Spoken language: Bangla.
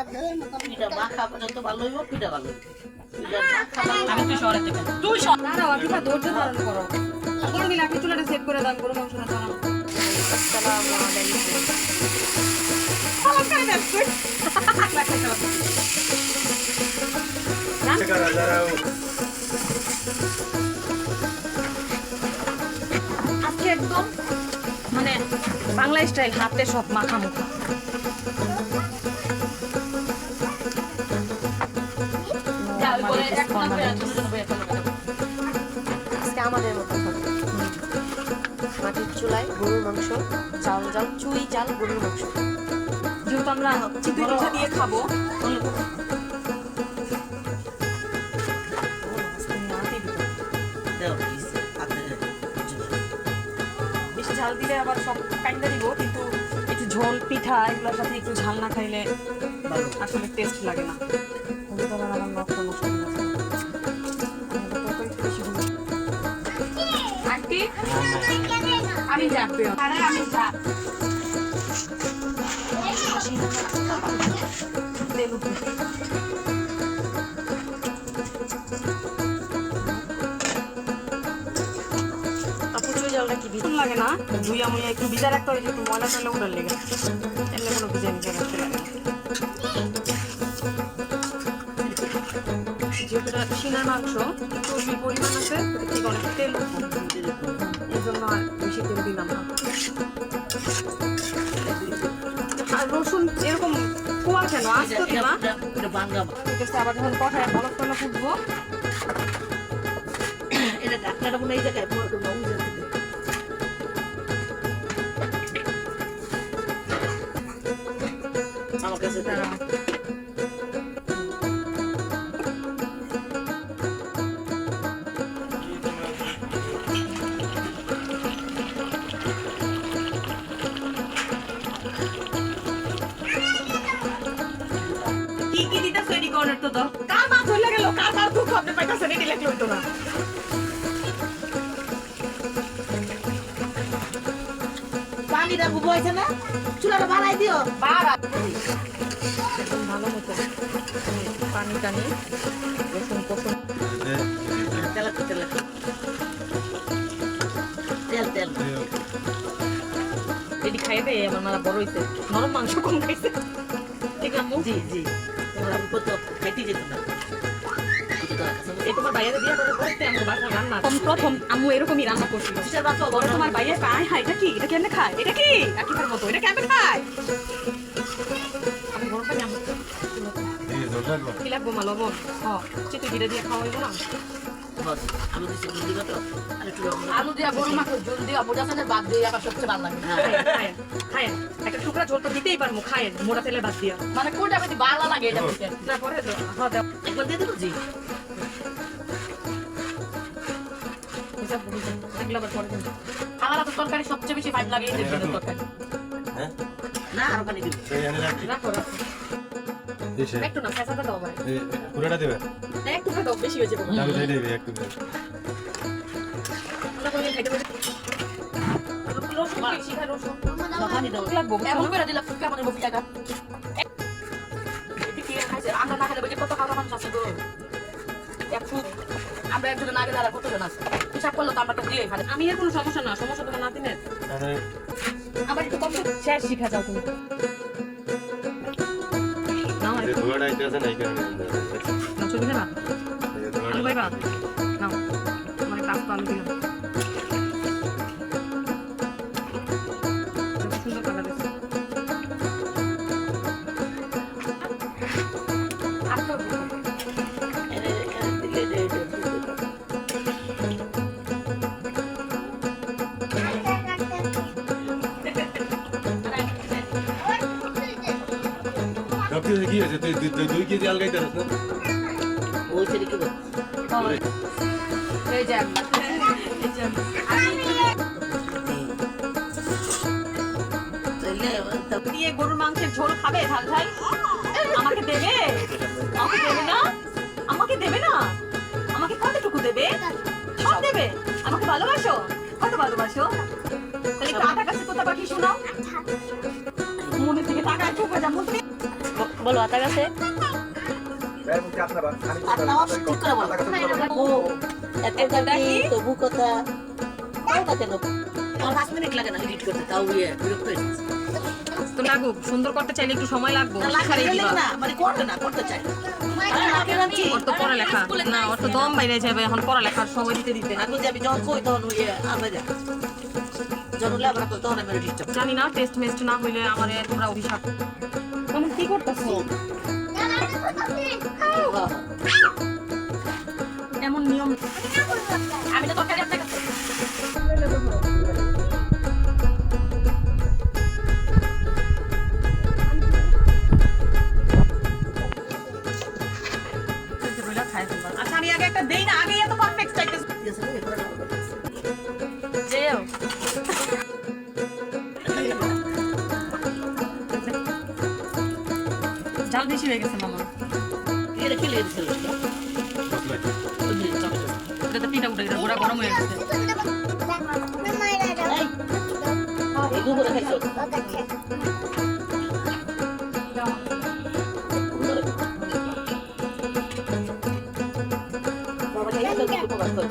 পিঠা মাখা পর্যন্ত ভালো হইব, পিঠা ভালো হইব। আমি তুই শহরে থেকে তুই শহর দাঁড়াও পিঠা ধৈর্য ধারণ করো করে দিলে আপনি চুলাটা সেট করে দেন গরু মাংস না ছাড়া আসসালামু আলাইকুম সালাম করে দেন আজকে একদম মানে বাংলা স্টাইল হাতে সব মাখামুখা আজকে আমাদের মতো মাটির চুলায় গরুর মাংস চাল চাল চুই চাল গরুর মাংস যেহেতু আমরা চিতই পিঠা দিয়ে খাবো বেশি ঝাল দিলে আবার সব কাইন্দা দিব কিন্তু একটু ঝোল পিঠা এগুলোর সাথে একটু ঝাল না খাইলে আসলে টেস্ট লাগে না আন্টি আমি যাবো আমি যাব জলটা কি ভীষণ লাগে না ধুইয়া মুইয়া একটু ভিজা রাখতে হয় একটু ময়লা টয়লা উঠার লেগে এমনি কোনো ভিজা ভিজা রাখতে লাগে না যেহেতু এটা সিনার মাংস চর্বির পরিমাণ আছে ঠিক অনেক তেল এই জন্য আর বেশি তেল দিলাম না আর রসুন এরকম কুয়া কেন আস্ত দিবা আবার যখন কষায় বলক টলক উঠবো এটা ঢাকনাটা মনে এই জায়গায় আমার কাছে কি দিতেছ এডি কর্নার তো দাও কার মাছ হইলা গেল কার মাছ দুঃখ আপনি পাইতাছেন এডি লাগলো হইতো না পানিটা বুবইছে না চুলাটা বাড়াই দিও বাড়া ভালো মতো পানি টানি রসুন কষুন তেল তেল তেল তেল এডি খাইবে আমার মারা বড় হইছে নরম মাংস কম খাইছে ঠিক আছে জি জি আমরা কত খাইতে যেত না এই তোমার বাইরে দিয়া করে করতে আমার বাসা রান্না প্রথম আম্মু এরকমই রান্না করছিল কিসের বাচ্চা বড় তোমার বাইরে পায় হাই এটা কি এটা কেমনে খায় এটা কি আকিফের মতো এটা কেমনে খায় আমি বড় খাই আম্মু কি লাগবো মা লবণ চিতই গিরে দিয়ে খাওয়াইবো না আলু দিছি বুঝলি কত আলু দিয়া গরুর মাংস ঝোল দিয়া বোঝাছেনের বাদ দিয়ে আমার সবচেয়ে ভালো লাগে খায় একটা টুকরা ঝোল তো দিতেই পারবো খায় মোটা তেলে বাদ দিয়া মানে কোনটা বেশি ভালো লাগে এটা বুঝতে না পরে তো হ্যাঁ দাও একবার দিয়ে দেবো জি এগুলো আবার পরে দিন আমার তো তরকারি সবচেয়ে বেশি ভালো লাগে এই যে তরকারি হ্যাঁ না আর পানি দিব রাখো রাখো একটু না ফেসাটা দাও ভাই পুরোটা দেবে একটু দাও বেশি হয়ে যাবে আমি দিয়ে দেবে একটু রসুন বেশি খাই রসুন পানি দাও লাগবো এমন করে দিলা কেমন হবে পিঠাটা এদিকে খাইছে আমরা না খেলে বলছে কত খাওয়া মানুষ আছে গো একটু আমরা একজন না গেলে আর কতজন আছে হিসাব করলে তো আমরা তো দিয়েই খালি আমি এর কোনো সমস্যা না সমস্যা তোমার নাতিনের আবার একটু কম শেষ শিখা যাও তুমি নাও একটু পুরোটা আইতেছে না এই কারণে নাও ছবি না আলু ভাইবা নাও মানে কাজ তো আলু দিলাম সুন্দর কালার আছে সবকিছু কি হয়েছে তুই 2 কেজি আলগাইতে না ওই ছেলে কি বল এই যে দিয়ে গরুর মাংসের ঝোল খাবে ঝাল ঝাল আমাকে দেবে আমাকে দেবে না আমাকে দেবে না আমাকে কতটুকু দেবে সব দেবে আমাকে ভালোবাসো কত ভালোবাসো তাহলে একটু আটা কাছে কোথা পাখি শোনাও মনে থেকে টাকা চুপে যাবো তুমি বলো আতা গাছে আর নাও ঠিক করে বলো ও একটা কি তবু কথা তাও না কেন আমার 5 মিনিট লাগে না এডিট করতে তাও বিরক্ত হয়ে যাচ্ছে তো লাগুক সুন্দর করতে চাইলে একটু সময় লাগবে না মানে করবে না করতে চাই আরে না কেন কি ওর তো পড়ালেখা না ওর তো দম বাইরে যাবে এখন পড়ালেখার সময় দিতে দিতে আমি যে আমি যখন কই তখন আমরা যা জরুরি আমরা কই তখন আমি ডিস্টার্ব জানি না টেস্ট মেস্ট না হইলে আমার তোমরা অভিশাপ তুমি কি করতেছো এমন নিয়ম আমি তো তরকারি আপনার কাছে আচ্ছা আমি আগে একটা দেই না আগে এত পারফেক্ট চাইতেছ যেও জাল বেশি হয়ে গেছে মামা এটা কি লেগেছে এটা তো পিঠা উঠে গেছে গোড়া গরম হয়ে গেছে এই দুপুরে খাইছো বাবা এই তো উপকার করে